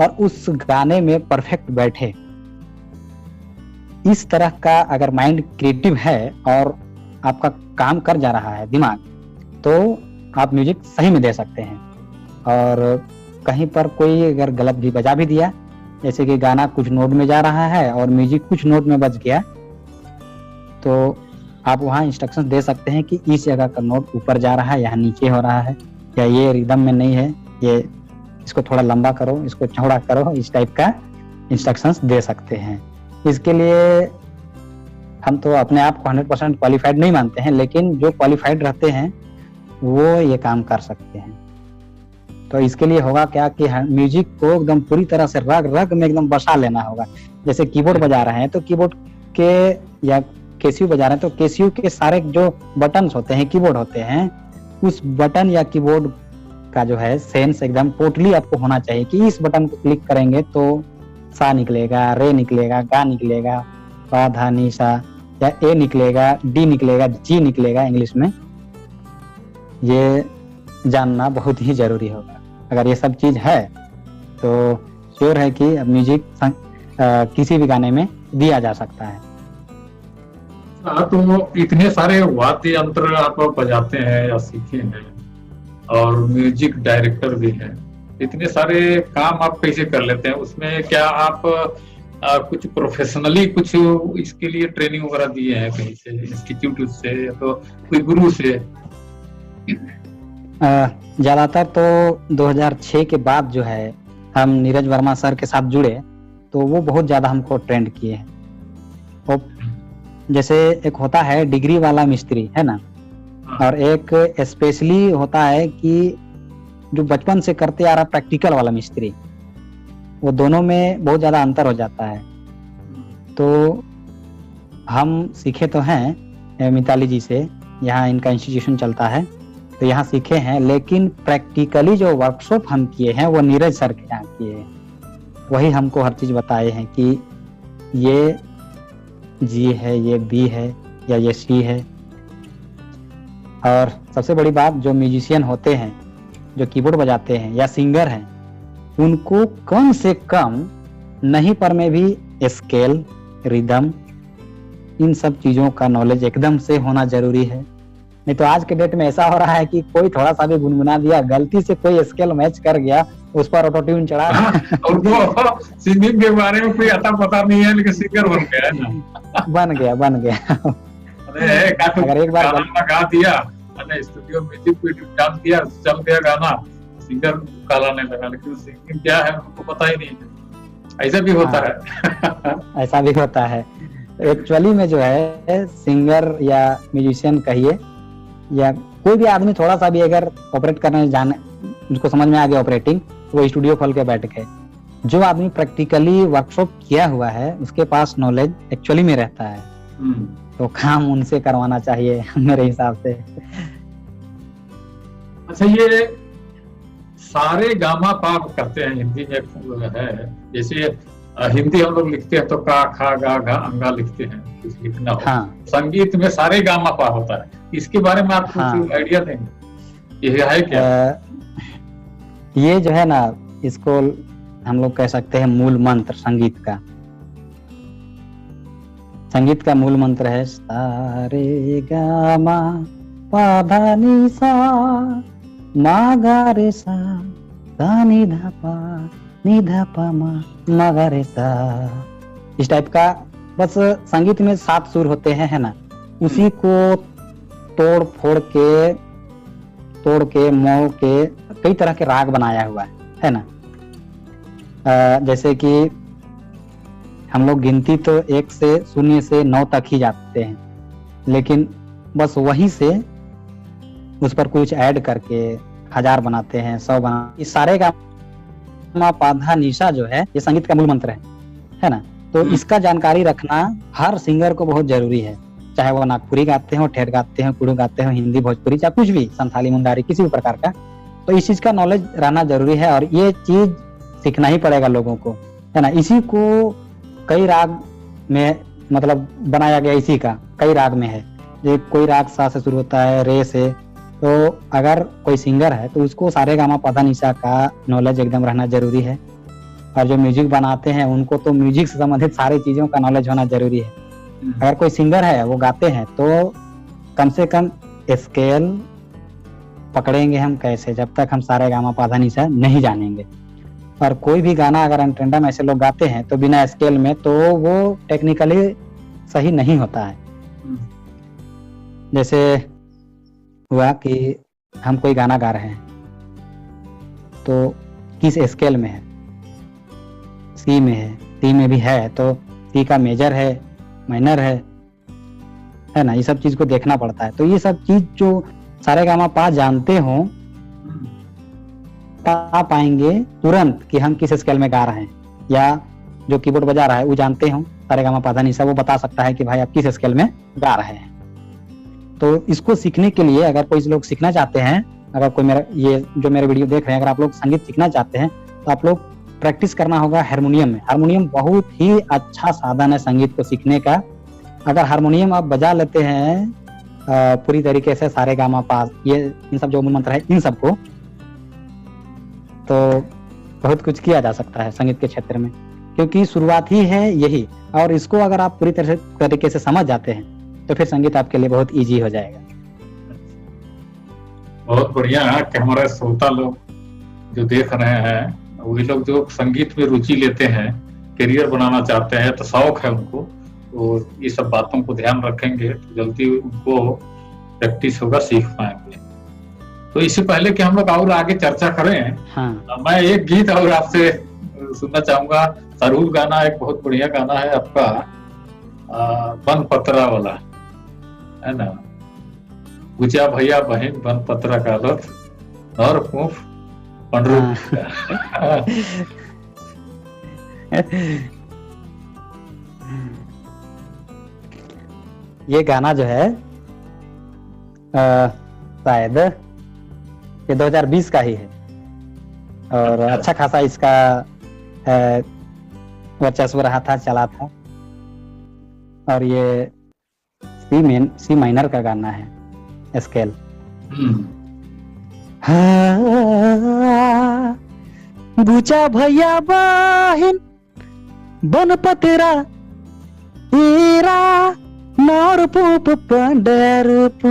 और उस गाने में परफेक्ट बैठे। इस तरह का अगर माइंड क्रिएटिव है और आपका काम कर जा रहा है दिमाग, तो आप म्यूजिक सही में दे सकते हैं। और कहीं पर कोई अगर गलत भी बजा भी दिया, जैसे कि गाना कुछ नोट में जा रहा है और म्यूजिक कुछ नोट में बज गया, तो आप वहाँ इंस्ट्रक्शन दे सकते हैं कि इस जगह का नोट ऊपर जा रहा है, यहाँ नीचे हो रहा है, या ये रिदम में नहीं है, ये इसको थोड़ा लंबा करो, इसको चौड़ा करो, इस टाइप का इंस्ट्रक्शंस दे सकते हैं। इसके लिए हम तो अपने आप को 100% क्वालिफाइड नहीं मानते हैं, लेकिन जो क्वालिफाइड रहते हैं वो ये काम कर सकते हैं। तो इसके लिए होगा क्या कि म्यूजिक को एकदम पूरी तरह से रग रग में एकदम बसा लेना होगा। जैसे कीबोर्ड बजा रहे हैं तो कीबोर्ड के, या कैसियो बजा रहे हैं तो कैसियो के सारे जो बटन्स होते हैं, कीबोर्ड होते हैं, उस बटन या कीबोर्ड का जो है सेंस एकदम टोटली आपको होना चाहिए कि इस बटन को क्लिक करेंगे तो सा निकलेगा, रे निकलेगा, गा निकलेगा, पा धा नी सा, या ए निकलेगा, डी निकलेगा, जी निकलेगा इंग्लिश में। ये जानना बहुत ही जरूरी होगा। अगर ये सब चीज है तो श्योर है कि म्यूजिक किसी भी गाने में दिया जा सकता है। तो इतने सारे वाद्य यंत्र आप बजाते हैं या सीखे हैं और म्यूजिक डायरेक्टर भी हैं, इतने सारे काम आप कैसे कर लेते हैं? उसमें क्या आप कुछ प्रोफेशनली कुछ इसके लिए ट्रेनिंग वगैरह दिए हैं कहीं से, इंस्टीट्यूट से या तो कोई गुरु से? ज्यादातर तो 2006 के बाद जो है हम नीरज वर्मा सर के साथ जुड़े, तो वो बहुत ज्यादा हमको ट्रेंड किए हैं। और जैसे एक होता है डिग्री वाला मिस्त्री, है ना, और एक स्पेशली होता है कि जो बचपन से करते आ रहा प्रैक्टिकल वाला मिस्त्री, वो दोनों में बहुत ज्यादा अंतर हो जाता है। तो हम सीखे तो हैं मिताली जी से, यहाँ इनका इंस्टीट्यूशन चलता है तो यहाँ सीखे हैं, लेकिन प्रैक्टिकली जो वर्कशॉप हम किए हैं वो नीरज सर के यहाँ किए हैं। वही हमको हर चीज बताए हैं कि ये जी है, ये बी है, या ये सी है। और सबसे बड़ी बात, जो म्यूजिशियन होते हैं, जो कीबोर्ड बजाते हैं या सिंगर हैं, उनको कम से कम नहीं पर में भी स्केल, रिदम, इन सब चीजों का नॉलेज एकदम से होना जरूरी है। नहीं तो आज के डेट में ऐसा हो रहा है कि कोई थोड़ा सा भी गुनगुना दिया, गलती से कोई स्केल मैच कर गया, उस पर ऑटो ट्यून चढ़ा हाँ, और वो सिंगिंग के बारे में कोई आता पता नहीं है, लेकिन सिंगर बन गया है ना। बन गया। अरे अगर एक बार गाना गा दिया, मैंने स्टूडियो म्यूजिक पे डाल दिया, चल गया गाना, सिंगर कहलाने लगा, लेकिन सिंगिंग क्या है उनको पता ही नहीं है। ऐसा भी होता है। ऐसा भी होता है। एक्चुअली में जो है सिंगर या म्यूजिशियन कहिए या कोई भी आदमी थोड़ा सा भी अगर ऑपरेट करने जाने, उसको समझ में आ गया ऑपरेटिंग, वो स्टूडियो खोल के बैठ गए। जो आदमी प्रैक्टिकली वर्कशॉप किया हुआ है उसके पास नॉलेज एक्चुअली में रहता है, तो काम उनसे करवाना चाहिए मेरे हिसाब से। अच्छा, ये सारे गामा पा करते हैं हिंदी में, एक है जैसे हिंदी हम लोग लिखते हैं तो का खा गा घा अंगा लिखते हैं, कुछ लिखना हो। हाँ। संगीत में सारे गामा पा होता है, इसके बारे में आप कुछ आइडिया देंगे, ये है क्या? ये जो है ना, इसको हम लोग कह सकते हैं मूल मंत्र संगीत का। संगीत का मूल मंत्र है सा रे गा मा पा धा नी सा मा गा रे सा धा नी धा पा नी धा पा मा मा गा रे सा। इस टाइप का बस संगीत में 7 सुर होते हैं, है ना, उसी को तोड़ के मोड़ के कई तरह के राग बनाया हुआ है ना। जैसे कि हम लोग गिनती तो 1 से 0 से 9 तक ही जाते हैं, लेकिन बस वहीं से उस पर कुछ ऐड करके 1000 बनाते हैं, 100 बना। इस सारे का पाधा निशा जो है ये संगीत का मूल मंत्र है ना। तो इसका जानकारी रखना हर सिंगर को बहुत जरूरी है, चाहे वो नागपुरी गाते हो, ठेठ गाते हो, कुड़ू गाते हो, हिंदी भोजपुरी, चाहे कुछ भी, संथाली मुंडारी, किसी भी प्रकार का। तो इस चीज का नॉलेज रहना जरूरी है और ये चीज सीखना ही पड़ेगा लोगों को, है ना। इसी को कई राग में मतलब बनाया गया, इसी का कई राग में है। ये कोई राग सा से शुरू होता है, रे से। तो अगर कोई सिंगर है तो उसको सारे गामा पा धा निशा का नॉलेज एकदम रहना जरूरी है। और जो म्यूजिक बनाते हैं उनको तो म्यूजिक से संबंधित सारी चीजों का नॉलेज होना जरूरी है। अगर कोई सिंगर है वो गाते हैं तो कम से कम स्केल पकड़ेंगे हम कैसे, जब तक हम सारे गामा पा धा निशा नहीं जानेंगे। और कोई भी गाना अगर एंट्रेंडम ऐसे लोग गाते हैं तो बिना स्केल में, तो वो टेक्निकली सही नहीं होता है। जैसे हुआ कि हम कोई गाना गा रहे हैं तो किस स्केल में है, सी में है, सी में भी है तो सी का मेजर है, माइनर है ना। ये सब चीज को देखना पड़ता है। तो ये सब चीज जो सारे गामा पा जानते हो पा पाएंगे तुरंत कि हम किस स्केल में गा रहे हैं, या जो कीबोर्ड बजा रहा है वो जानते हो सारे गामा पा धा निशा, वो बता सकता है कि भाई आप किस स्केल में गा रहे हैं। तो इसको सीखने के लिए अगर कोई लोग सीखना चाहते हैं, अगर कोई मेरा ये जो मेरे वीडियो देख रहे हैं, अगर आप लोग संगीत सीखना चाहते हैं तो आप लोग प्रैक्टिस करना होगा हारमोनियम में। हारमोनियम बहुत ही अच्छा साधन है संगीत को सीखने का। अगर हारमोनियम आप बजा लेते हैं पूरी तरीके से सारे गामा पा, ये इन सब जो मूल मंत्र है इन सबको, तो बहुत कुछ किया जा सकता है संगीत के क्षेत्र में, क्योंकि शुरुआत ही है यही। और इसको अगर आप पूरी तरीके से समझ जाते हैं तो फिर संगीत आपके लिए बहुत इजी हो जाएगा। बहुत बढ़िया है कि हमारे श्रोता लोग जो देख रहे हैं, वही लोग जो संगीत में रुचि लेते हैं, करियर बनाना चाहते हैं, तो शौक है उनको, तो ये सब बातों को ध्यान रखेंगे तो जल्दी उनको प्रैक्टिस होगा, सीख पाएंगे। तो इससे पहले कि हम लोग और आगे चर्चा करें, हाँ। मैं एक गीत और आपसे सुनना चाहूंगा। सरहुल गाना एक बहुत बढ़िया गाना है आपका, बन पतरा वाला, है ना। गुजा भैया बहन बन पतरा का और फूफ पंडरू। ये गाना जो है शायद ये 2020 का ही है और अच्छा खासा इसका वर्चस्व रहा था, चला था। और ये सी माइनर का गाना है, स्केल। बुचा भैया बहन बन पतेरा तेरा नौर पूप पंडरपुर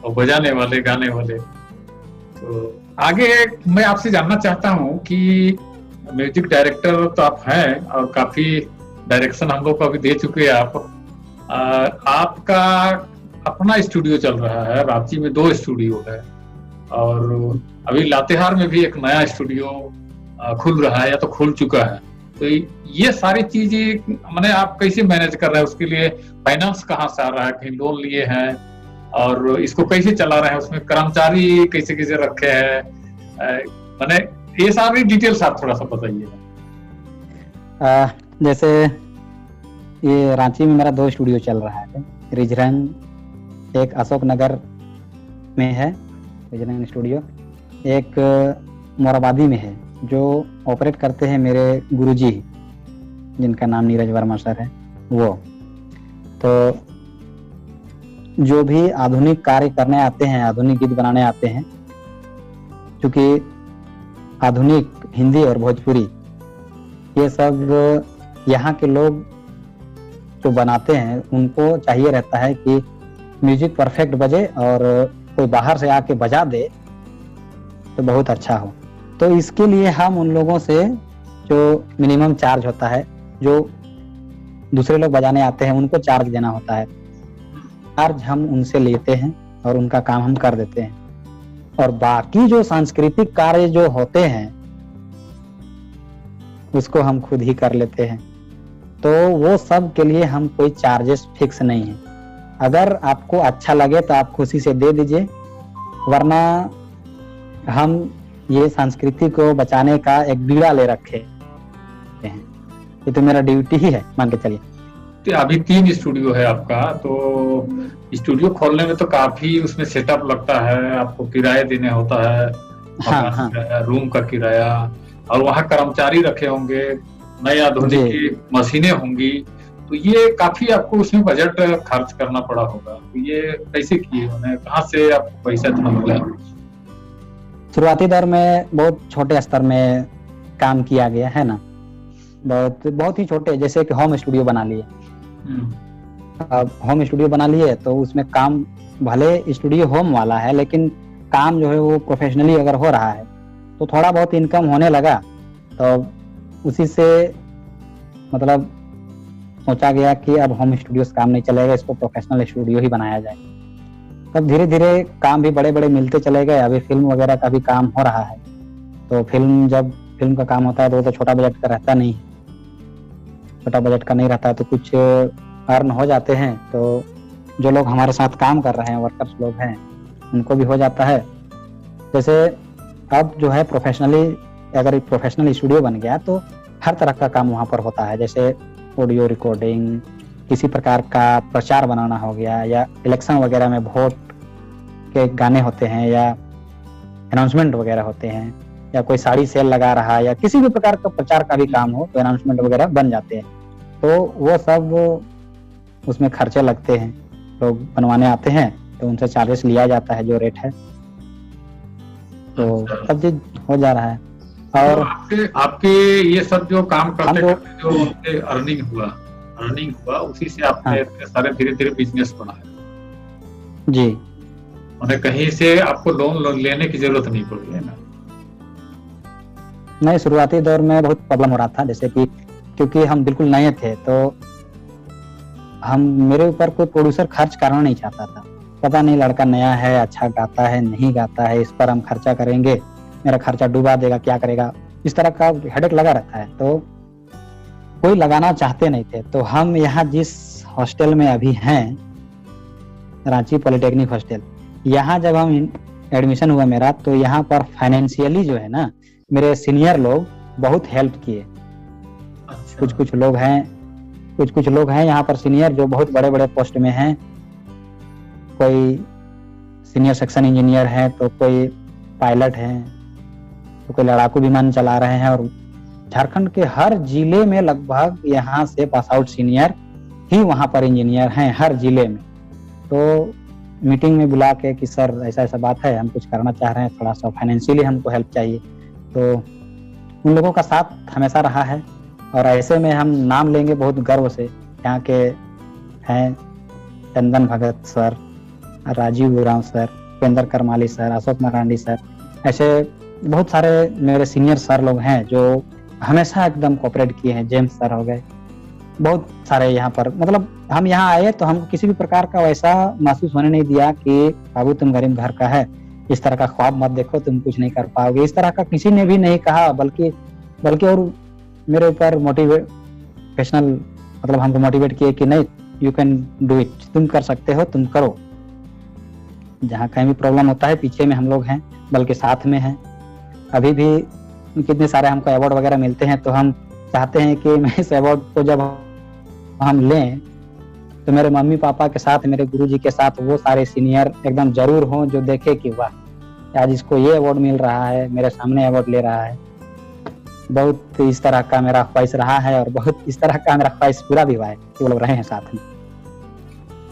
और बजाने वाले, गाने वाले। तो आगे मैं आपसे जानना चाहता हूँ कि म्यूजिक डायरेक्टर तो आप हैं और काफी डायरेक्शन हम लोग को अभी दे चुके हैं आप। आपका अपना स्टूडियो चल रहा है, रांची में 2 स्टूडियो है और अभी लातेहार में भी एक नया स्टूडियो खुल रहा है या तो खुल चुका है। तो ये सारी चीजें मैंने आप कैसे मैनेज कर रहे हैं? उसके लिए फाइनेंस कहाँ से आ रहा है? कहीं लोन लिए हैं और इसको कैसे चला रहे हैं? उसमें कर्मचारी कैसे कैसे रखे हैं? मैंने ये सारी डिटेल्स आप थोड़ा सा बताइए। जैसे ये रांची में मेरा 2 स्टूडियो चल रहा है। रिजरंग एक अशोक नगर में है रिजरंग स्टूडियो, एक मोराबादी में है जो ऑपरेट करते हैं मेरे गुरुजी जिनका नाम नीरज वर्मा सर है वो। तो जो भी आधुनिक कार्य करने आते हैं, आधुनिक गीत बनाने आते हैं, क्योंकि आधुनिक हिंदी और भोजपुरी ये सब यहाँ के लोग जो बनाते हैं उनको चाहिए रहता है कि म्यूजिक परफेक्ट बजे और कोई बाहर से आके बजा दे तो बहुत अच्छा हो। तो इसके लिए हम उन लोगों से जो मिनिमम चार्ज होता है, जो दूसरे लोग बजाने आते हैं उनको चार्ज देना होता है, चार्ज हम उनसे लेते हैं और उनका काम हम कर देते हैं। और बाकी जो सांस्कृतिक कार्य जो होते हैं उसको हम खुद ही कर लेते हैं। तो वो सब के लिए हम कोई चार्जेस फिक्स नहीं है। अगर आपको अच्छा लगे तो आप खुशी से दे दीजिए, वरना हम ये संस्कृति को बचाने का एक बीड़ा ले रखे हैं। ये तो मेरा ड्यूटी ही है, मान के चलिए। तो अभी 3 स्टूडियो है आपका, तो स्टूडियो खोलने में तो काफी उसमें सेटअप लगता है, आपको किराए देने होता है, हाँ। रूम का किराया, और वहाँ कर्मचारी रखे होंगे, नई आधुनिक मशीनें होंगी, तो ये काफी आपको उसमें बजट खर्च करना पड़ा होगा। तो ये कैसे किए उन्हें, कहाँ से आपको पैसा इतना मिला? शुरुआती दौर में बहुत छोटे स्तर में काम किया गया है ना, बहुत ही छोटे, जैसे कि होम स्टूडियो बना लिए। अब होम स्टूडियो बना लिए तो उसमें काम भले स्टूडियो होम वाला है, लेकिन काम जो है वो प्रोफेशनली अगर हो रहा है तो थोड़ा बहुत इनकम होने लगा। तो उसी से मतलब सोचा गया कि अब होम स्टूडियो से काम नहीं चलेगा, इसको प्रोफेशनल स्टूडियो ही बनाया जाए। तब धीरे धीरे काम भी बड़े बड़े मिलते चले गए। अभी फिल्म वगैरह का भी काम हो रहा है, तो जब फिल्म का काम होता है तो वो तो छोटा बजट का रहता नहीं, छोटा बजट का नहीं रहता है, तो कुछ अर्न हो जाते हैं। तो जो लोग हमारे साथ काम कर रहे हैं, वर्कर्स लोग हैं, उनको भी हो जाता है। जैसे अब जो है प्रोफेशनली, अगर एक प्रोफेशनल स्टूडियो बन गया तो हर तरह का काम वहाँ पर होता है। जैसे ऑडियो रिकॉर्डिंग, किसी प्रकार का प्रचार बनाना हो गया, या इलेक्शन वगैरह में वोट के गाने होते हैं, या अनाउंसमेंट वगैरह होते हैं, या कोई साड़ी सेल लगा रहा है, या किसी भी प्रकार का प्रचार का भी काम हो तो अनाउंसमेंट वगैरह बन जाते हैं। तो वो सब उसमें खर्चे लगते हैं, लोग बनवाने आते हैं तो उनसे चार्जेस लिया जाता है, जो रेट है, तो सब चीज हो जा रहा है। और तो आपके ये सब जो काम करते करते जो अर्निंग हुआ उसी से आपने सारे धीरे धीरे बिजनेस बनाया जी। उन्हें कहीं से आपको लोन लेने की जरूरत नहीं पड़ी है ना? नहीं, शुरुआती दौर में बहुत प्रॉब्लम हो रहा था, जैसे कि क्योंकि हम बिल्कुल नए थे तो मेरे ऊपर कोई प्रोड्यूसर खर्च करना नहीं चाहता था। पता नहीं लड़का नया है, अच्छा गाता है, नहीं गाता है, इस पर हम खर्चा करेंगे, मेरा खर्चा डुबा देगा, क्या करेगा, इस तरह का हेडेक लगा रहता है। तो कोई लगाना चाहते नहीं थे। तो हम यहाँ जिस हॉस्टल में अभी हैं, रांची पॉलिटेक्निक हॉस्टल, यहाँ जब हम एडमिशन हुआ मेरा, तो यहाँ पर फाइनेंशियली जो है ना, मेरे सीनियर लोग बहुत हेल्प किए। अच्छा। कुछ लोग हैं यहाँ पर सीनियर जो बहुत बड़े बड़े पोस्ट में हैं। कोई सीनियर सेक्शन इंजीनियर है, तो कोई पायलट हैं, तो कोई लड़ाकू विमान चला रहे हैं। और झारखंड के हर जिले में लगभग यहाँ से पास आउट सीनियर ही वहाँ पर इंजीनियर हैं, हर जिले में। तो मीटिंग में बुला के कि सर ऐसा ऐसा बात है, हम कुछ करना चाह रहे हैं, थोड़ा सा फाइनेंशियली हमको हेल्प चाहिए। तो उन लोगों का साथ हमेशा रहा है। और ऐसे में हम नाम लेंगे बहुत गर्व से, यहाँ के हैं Chandan Bhagat sir, Rajiv Oraon sir, Upendra Karmali sir, Ashok Marandi sir, ऐसे बहुत सारे मेरे सीनियर सर लोग हैं जो हमेशा एकदम कोऑपरेट किए हैं। जेम्स सर हो गए, बहुत सारे यहाँ पर, मतलब हम यहाँ आए तो हमको किसी भी प्रकार का वैसा महसूस होने नहीं दिया कि बाबू तुम गरीब घर का है, इस तरह का ख्वाब मत देखो, तुम कुछ नहीं कर पाओगे, इस तरह का किसी ने भी नहीं कहा। बल्कि और मेरे ऊपर मोटिवेशनल, मतलब हमको मोटिवेट किए कि नहीं, यू कैन डू इट, तुम कर सकते हो, तुम करो। जहाँ कहीं भी प्रॉब्लम होता है पीछे में हम लोग हैं, बल्कि साथ में हैं। अभी भी कितने सारे हमको अवार्ड वगैरह मिलते हैं तो हम चाहते हैं कि मैं इस अवार्ड को जब हम लें तो मेरे मम्मी पापा के साथ, मेरे गुरुजी के साथ वो सारे सीनियर एकदम जरूर हों जो देखे कि वाह आज इसको ये अवार्ड मिल रहा है, मेरे सामने अवार्ड ले रहा है। बहुत इस तरह का मेरा ख्वाहिश रहा है और बहुत इस तरह का मेरा ख्वाहिश पूरा भी हुआ है कि वो लोग रहे हैं साथ में।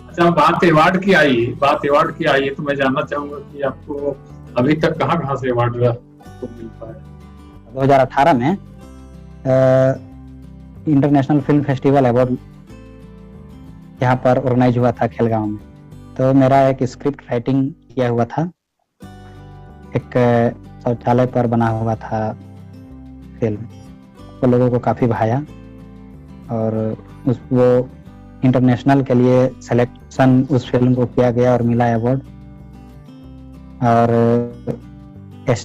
अच्छा, बात अवार्ड की आई तो मैं जानना चाहूंगा कि आपको अभी तक कहाँ से अवार्ड मिलता है? 2018 में इंटरनेशनल फिल्म फेस्टिवल अवार्ड यहाँ पर ऑर्गेनाइज हुआ था खेलगांव में। तो मेरा एक स्क्रिप्ट राइटिंग किया हुआ था, एक शौचालय पर बना हुआ था फिल्म, वो लोगों को काफी भाया और वो इंटरनेशनल के लिए सिलेक्शन उस फिल्म को किया गया और मिला अवार्ड। और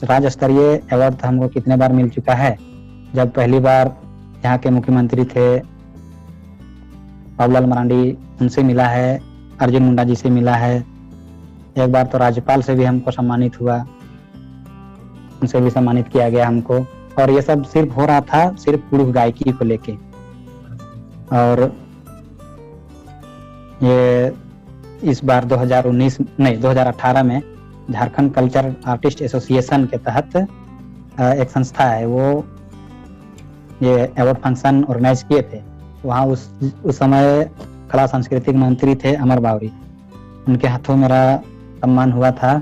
राज्य स्तरीय अवार्ड तो हमको कितने बार मिल चुका है। जब पहली बार यहाँ के मुख्यमंत्री थे बाबूलाल मरांडी, उनसे मिला है, अर्जुन मुंडा जी से मिला है, एक बार तो राज्यपाल से भी हमको सम्मानित हुआ, उनसे भी सम्मानित किया गया हमको। और ये सब सिर्फ हो रहा था सिर्फ पुरुष गायकी को लेके। और ये इस बार 2018 में झारखंड कल्चर आर्टिस्ट एसोसिएशन के तहत एक संस्था है, वो ये अवार्ड फंक्शन ऑर्गेनाइज किए थे। वहाँ उस समय कला सांस्कृतिक मंत्री थे अमर बावरी, उनके हाथों मेरा सम्मान हुआ था।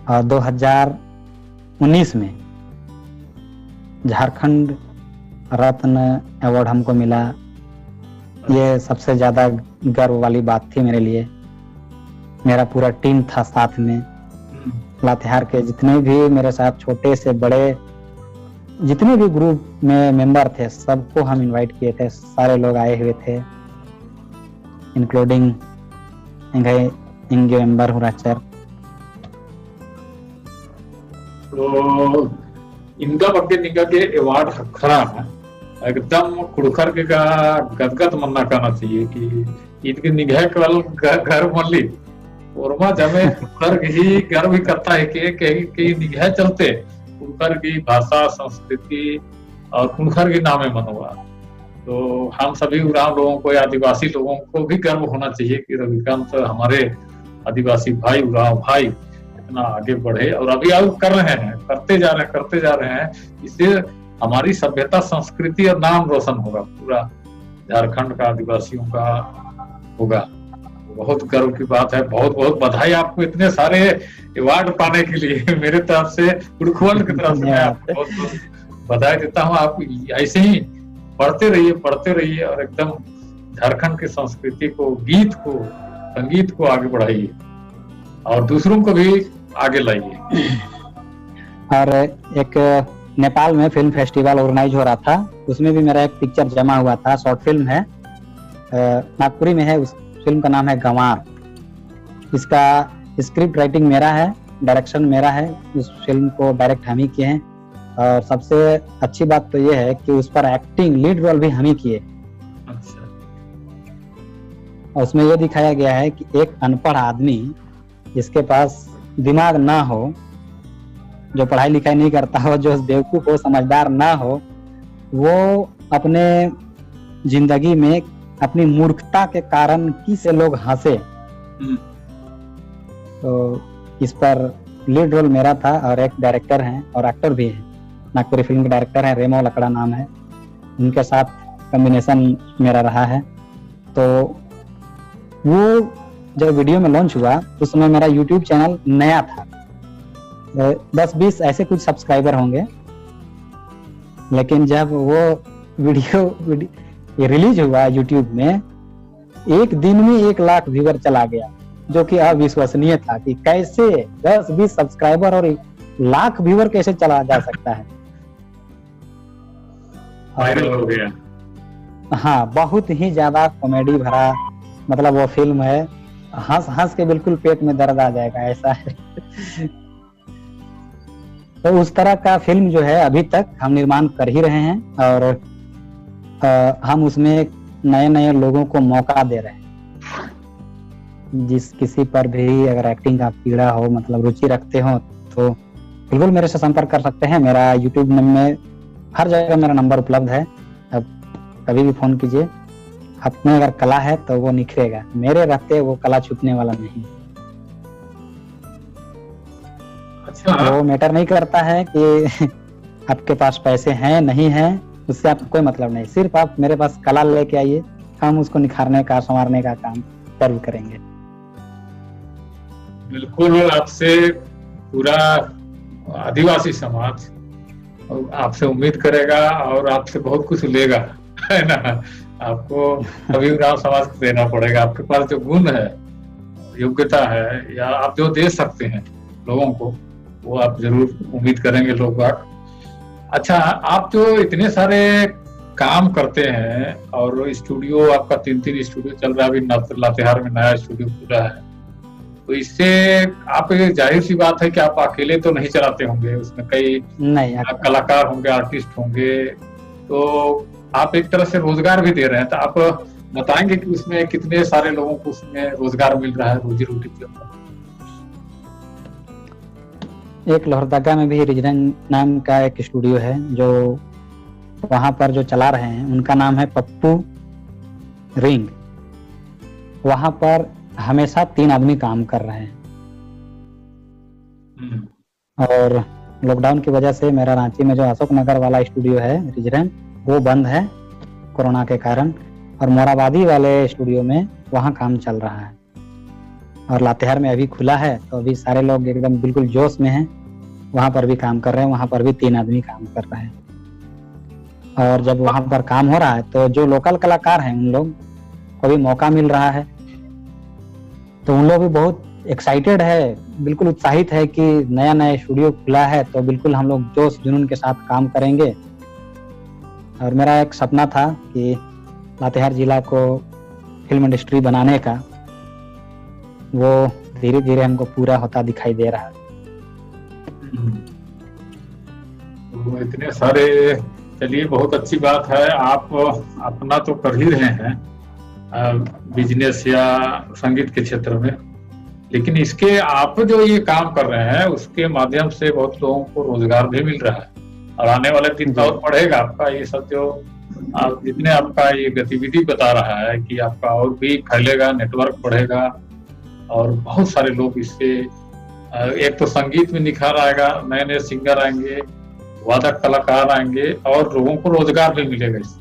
और 2019 में झारखंड रत्न अवार्ड हमको मिला। ये सबसे ज्यादा गर्व वाली बात थी मेरे लिए। मेरा पूरा टीम था साथ में, लातेहार के जितने भी मेरे साथ छोटे से बड़े जितने भी ग्रुप में मेंबर थे सबको हम इनवाइट किए थे, सारे लोग आए हुए थे, इंक्लूडिंग इंगे मेंबर हुराचर। तो इनका ಬಗ್ಗೆ ನಿಮಗೆ अवार्ड खरा एकदम कुड़खर के का गदगद मन्ना करना चाहिए कि इनके निगाह कल घर मल्ली और जमे कुड़खर ही गर्व ही करता है कि निगाह चलते कुड़खर की भाषा, संस्कृति और कुड़खर के नामे मनोवा। तो हम सभी उरांव लोगों को, आदिवासी लोगों को भी गर्व होना चाहिए कि रविकांत हमारे आदिवासी भाई, उरांव भाई इतना आगे बढ़े और अभी आगे कर रहे हैं, करते जा रहे हैं। इससे हमारी सभ्यता, संस्कृति और नाम रोशन होगा, पूरा झारखंड का आदिवासियों का होगा। बहुत गर्व की बात है। बहुत बहुत बधाई आपको इतने सारे अवार्ड पाने के लिए। मेरे तरफ से, कुड़खुल की तरफ से मैं आपको बहुत बहुत बधाई देता हूँ। आप ऐसे ही पढ़ते रहिए और एकदम झारखंड की संस्कृति को, गीत को, संगीत को आगे बढ़ाइए और दूसरों को भी आगे लाइए। और एक नेपाल में फिल्म फेस्टिवल ऑर्गेनाइज हो रहा था, उसमें भी मेरा एक पिक्चर जमा हुआ था, शॉर्ट फिल्म है, नागपुरी में है। उस फिल्म का नाम है गंवार। इसका स्क्रिप्ट राइटिंग मेरा है, डायरेक्शन मेरा है, उस फिल्म को डायरेक्ट हम ही किए हैं। और सबसे अच्छी बात तो ये है कि उस पर एक्टिंग, लीड रोल भी हम ही किए। अच्छा। और उसमें ये दिखाया गया है कि एक अनपढ़ आदमी जिसके पास दिमाग ना हो, जो पढ़ाई लिखाई नहीं करता हो, जो बेवकूफ हो, समझदार ना हो, वो अपने जिंदगी में अपनी मूर्खता के कारण किसे लोग हंसे। तो इस पर लीड रोल मेरा था और एक डायरेक्टर हैं और एक्टर भी है, नागपुरी फिल्म के डायरेक्टर हैं, रेमो लकड़ा नाम है, उनके साथ कॉम्बिनेशन मेरा रहा है। तो वो जब वीडियो में लॉन्च हुआ उस समय मेरा यूट्यूब चैनल नया था, 10-20 ऐसे कुछ सब्सक्राइबर होंगे। लेकिन जब वो वीडियो रिलीज हुआ यूट्यूब में, एक दिन में 1 लाख व्यूअर चला गया। जो कि अविश्वसनीय था कि कैसे 10-20 सब्सक्राइबर और 1 लाख व्यूअर कैसे चला जा सकता है। वायरल हो गया। हाँ, बहुत ही ज्यादा कॉमेडी भरा मतलब वो फिल्म है, हंस हंस के बिल्कुल पेट में दर्द आ जाएगा ऐसा है। तो उस तरह का फिल्म जो है अभी तक हम निर्माण कर ही रहे हैं और हम उसमें नए नए लोगों को मौका दे रहे हैं। जिस किसी पर भी अगर एक्टिंग का कीड़ा हो, मतलब रुचि रखते हो, तो बिल्कुल मेरे से संपर्क कर सकते हैं। मेरा यूट्यूब में हर जगह मेरा नंबर उपलब्ध है, अब कभी भी फोन कीजिए। आप में अगर कला है तो वो निखरेगा, मेरे रहते वो कला छुपने वाला नहीं। अच्छा, वो मैटर नहीं करता है कि आपके पास पैसे हैं नहीं हैं, उससे आपको कोई मतलब नहीं। सिर्फ आप मेरे पास कला लेके आइए, हम उसको निखारने का, संवारने का काम जरूर करेंगे। बिल्कुल, आपसे पूरा आदिवासी समाज आपसे उम्मीद करेगा और आपसे बहुत कुछ लेगा, है ना। आपको कभी राव समाज को देना पड़ेगा। आपके पास जो गुण है, योग्यता है, या आप जो दे सकते हैं लोगों को, वो आप जरूर उम्मीद करेंगे लोग बाग। अच्छा, आप जो इतने सारे काम करते हैं और स्टूडियो आपका 3 स्टूडियो चल रहा है, अभी लातेहार में नया स्टूडियो खुला है, तो इससे आप, जाहिर सी बात है कि आप अकेले तो नहीं चलाते होंगे, उसमें कई नहीं, कलाकार होंगे, आर्टिस्ट होंगे, तो आप एक तरह से रोजगार भी दे रहे हैं। तो आप बताएंगे कि उसमें कितने सारे लोगों को उसमें रोजगार मिल रहा है, रोजी रोटी के ऊपर? एक लोहरदगा में भी रिजन नाम का एक स्टूडियो है जो वहां पर जो चला रहे हैं, उनका नाम है पप्पू रिंग। वहां पर हमेशा 3 आदमी काम कर रहे हैं। और लॉकडाउन की वजह से मेरा रांची में जो अशोक नगर वाला स्टूडियो है रिजन, वो बंद है कोरोना के कारण, और मोराबादी वाले स्टूडियो में वहाँ काम चल रहा है। और लातेहार में अभी खुला है, तो अभी सारे लोग एकदम बिल्कुल जोश में हैं, वहाँ पर भी काम कर रहे हैं। वहाँ पर भी 3 आदमी काम कर रहे हैं। और जब वहाँ पर काम हो रहा है तो जो लोकल कलाकार हैं उन लोग को भी मौका मिल रहा है, तो उन लोग भी बहुत एक्साइटेड है, बिल्कुल उत्साहित है कि नया नया स्टूडियो खुला है, तो बिल्कुल हम लोग जोश जुनून के साथ काम करेंगे। और मेरा एक सपना था कि लातेहार जिला को फिल्म इंडस्ट्री बनाने का, वो धीरे धीरे हमको पूरा होता दिखाई दे रहा है। तो इतने सारे, चलिए बहुत अच्छी बात है। आप अपना तो कर ही रहे हैं बिजनेस या संगीत के क्षेत्र में, लेकिन इसके आप जो ये काम कर रहे हैं उसके माध्यम से बहुत लोगों को रोजगार भी मिल रहा है, और आने वाले दिन तो और बढ़ेगा आपका ये सब। जो आप जितने आपका ये गतिविधि बता रहा है कि आपका और भी फैलेगा, नेटवर्क बढ़ेगा, और बहुत सारे लोग इससे, एक तो संगीत में निखार आएगा, नए नए सिंगर आएंगे, वादक कलाकार आएंगे, और लोगों को रोजगार भी मिलेगा। इससे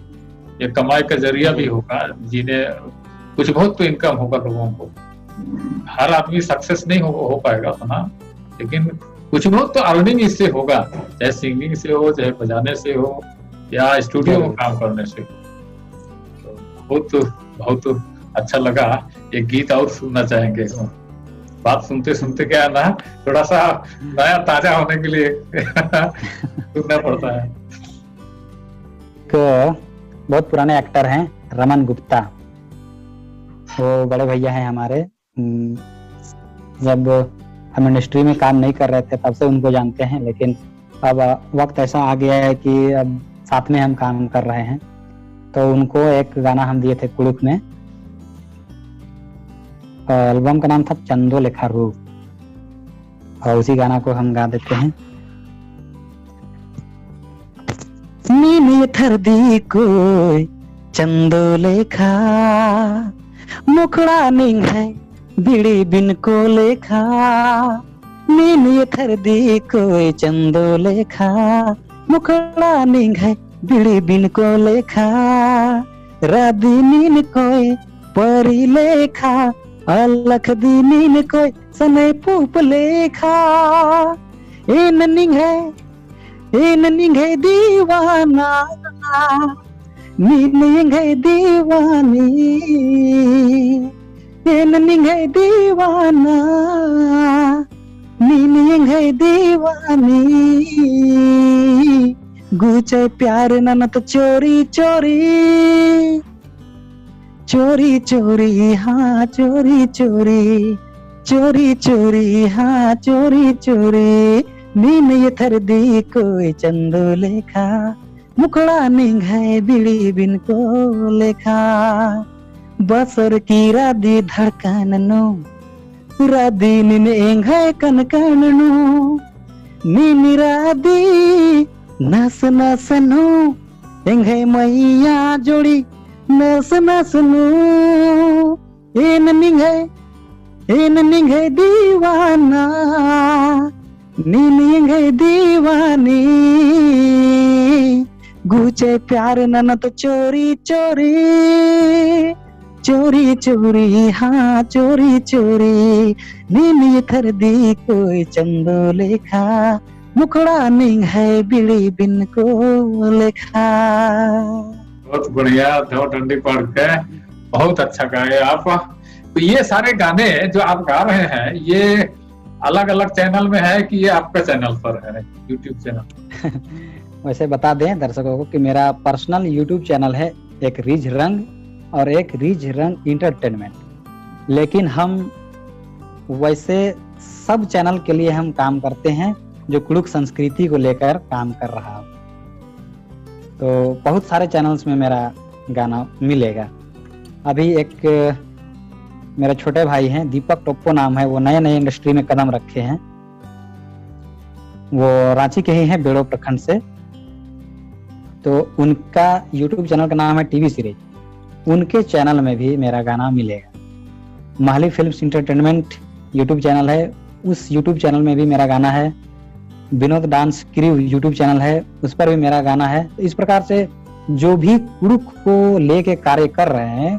ये कमाई का जरिया भी होगा, जिन्हें कुछ बहुत तो इनकम होगा लोगों को। हर आदमी सक्सेस नहीं हो पाएगा अपना, लेकिन कुछ बहुत तो अर्निंग इससे होगा, चाहे सिंगिंग से हो, चाहे बजाने से हो, या स्टूडियो में काम करने से। तो बहुत बहुत अच्छा लगा। एक गीत और सुनना चाहेंगे। बात सुनते सुनते क्या है ना, थोड़ा सा नया ताजा होने के लिए सुनना पड़ता है। बहुत पुराने एक्टर हैं रमन गुप्ता, वो बड़े भैया हैं हमारे। जब हम इंडस्ट्री में काम नहीं कर रहे थे तब से उनको जानते हैं, लेकिन अब वक्त ऐसा आ गया है कि अब साथ में हम काम कर रहे हैं। तो उनको एक गाना हम दिए थे कुड़ुक में, एल्बम का नाम था चंदो लेखा रूप, और उसी गाना को हम गा देते हैं। नीनी थर दी कोई चंदो लेखा, मुखड़ा निंग है बिड़ी बिन को लेखा। नीनी थर दी कोई चंदो लेखा, मुखड़ा निंग है बिड़ी बिन को लेखा। राधी नीन कोई परी लेखा, अलख दी नीन कोई सने पूप लेखा। इन निंग है दीवाना, नीन है दीवानी। एन निंगे दीवाना नी निंगे दीवानी गुचे प्यार ननत चोरी चोरी चोरी चोरी हाँ चोरी चोरी चोरी चोरी हाँ चोरी चोरी नीन ये थर दी कोई चंदो लेखा मुखड़ा निंघाए बिड़ी बिन को लेखा बसर की राधी धड़कन नो राधी निन एंघाए कन कन नो नीनी राधी नस नस नो एंघाए मैया जोड़ी नस नस नो एन निंघाए दीवाना नीनी दीवानी गुचे प्यार ननत चोरी चोरी चोरी चोरी हाँ चोरी चोरी नीनी थर दी कोई चंदो लेखा मुखड़ा निंग है बिड़ी बिन को लेखा। बहुत बढ़िया, दो डंडी पढ़ के बहुत अच्छा गाए आप। तो ये सारे गाने जो आप गा रहे हैं ये अलग अलग चैनल में है कि ये आपका चैनल पर है, यूट्यूब चैनल? वैसे बता दें दर्शकों को कि मेरा पर्सनल यूट्यूब चैनल है, एक रिज रंग और एक रिज रंग इंटरटेनमेंट, लेकिन हम वैसे सब चैनल के लिए हम काम करते हैं जो कुड़ुक संस्कृति को लेकर काम कर रहा हूँ। तो बहुत सारे चैनल्स में मेरा गाना मिलेगा। अभी एक मेरे छोटे भाई हैं, दीपक टोप्पो नाम है, वो नए नए इंडस्ट्री में कदम रखे हैं। वो रांची के ही हैं, बेड़ो प्रखंड से। तो उनका यूट्यूब चैनल का नाम है टीवी सीरीज, उनके चैनल में भी मेरा गाना मिलेगा। Mahuli films entertainment YouTube channel है, उस यूट्यूब चैनल में भी मेरा गाना है। Vinod dance crew YouTube channel है, उस पर भी मेरा गाना है। तो इस प्रकार से जो भी कुड़ुक को लेके कार्य कर रहे हैं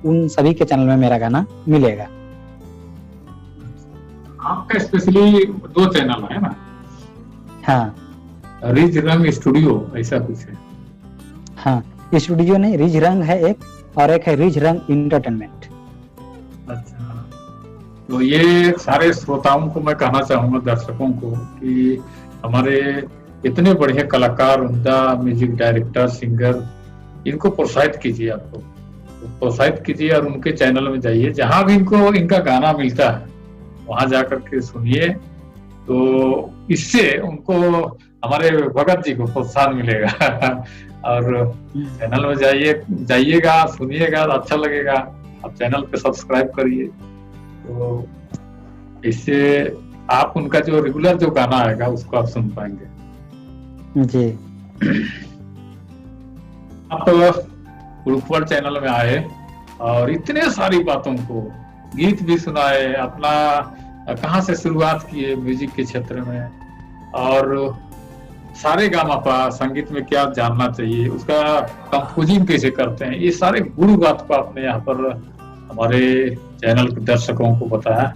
उन सभी के चैनल में मेरा गाना मिलेगा। आपका स्पेशली 2 चैनल है ना? हाँ, रिज रंग स्टूडियो ऐसा कुछ है? हाँ, स्टूडियो नहीं, रिज रंग है एक, और एक है रिज रंग इंटरटेनमेंट। अच्छा, तो ये सारे श्रोताओं को मैं कहना चाहूंगा, दर्शकों को, कि हमारे इतने बढ़िया कलाकार, उम्दा म्यूजिक डायरेक्टर, सिंगर, इनको प्रोत्साहित कीजिए, आपको प्रोत्साहित कीजिए और उनके चैनल में जाइए, जहां भी इनका गाना मिलता है वहां जाकर के सुनिए। तो इससे उनको, हमारे भगत जी को प्रोत्साहन मिलेगा। और चैनल में जाइएगा, सुनिएगा, अच्छा लगेगा। आप चैनल पे सब्सक्राइब करिए, तो इससे आप उनका जो रेगुलर जो गाना आएगा उसको आप सुन पाएंगे जी। आप कुड़ुक चैनल में आए और इतने सारी बातों को, गीत भी सुनाए, अपना कहाँ से शुरुआत किए म्यूजिक के क्षेत्र में, और सारे गामापा संगीत में क्या जानना चाहिए, उसका कंपोजिंग कैसे करते हैं, ये सारे गुरु बात को आपने यहाँ पर हमारे चैनल के दर्शकों को बताया।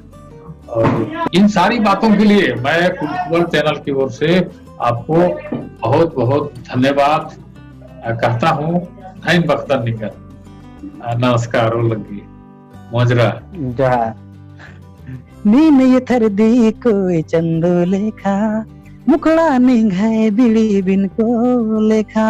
और इन सारी बातों के लिए मैं कुड़ुक चैनल की ओर से आपको बहुत बहुत धन्यवाद कहता हूँ। धैन बख्तर निकर, नमस्कार और लगी मोजरा नीन ये थर दी कोई चंदो लेखा मुखड़ा निंघाए बिड़ी बिन को लेखा।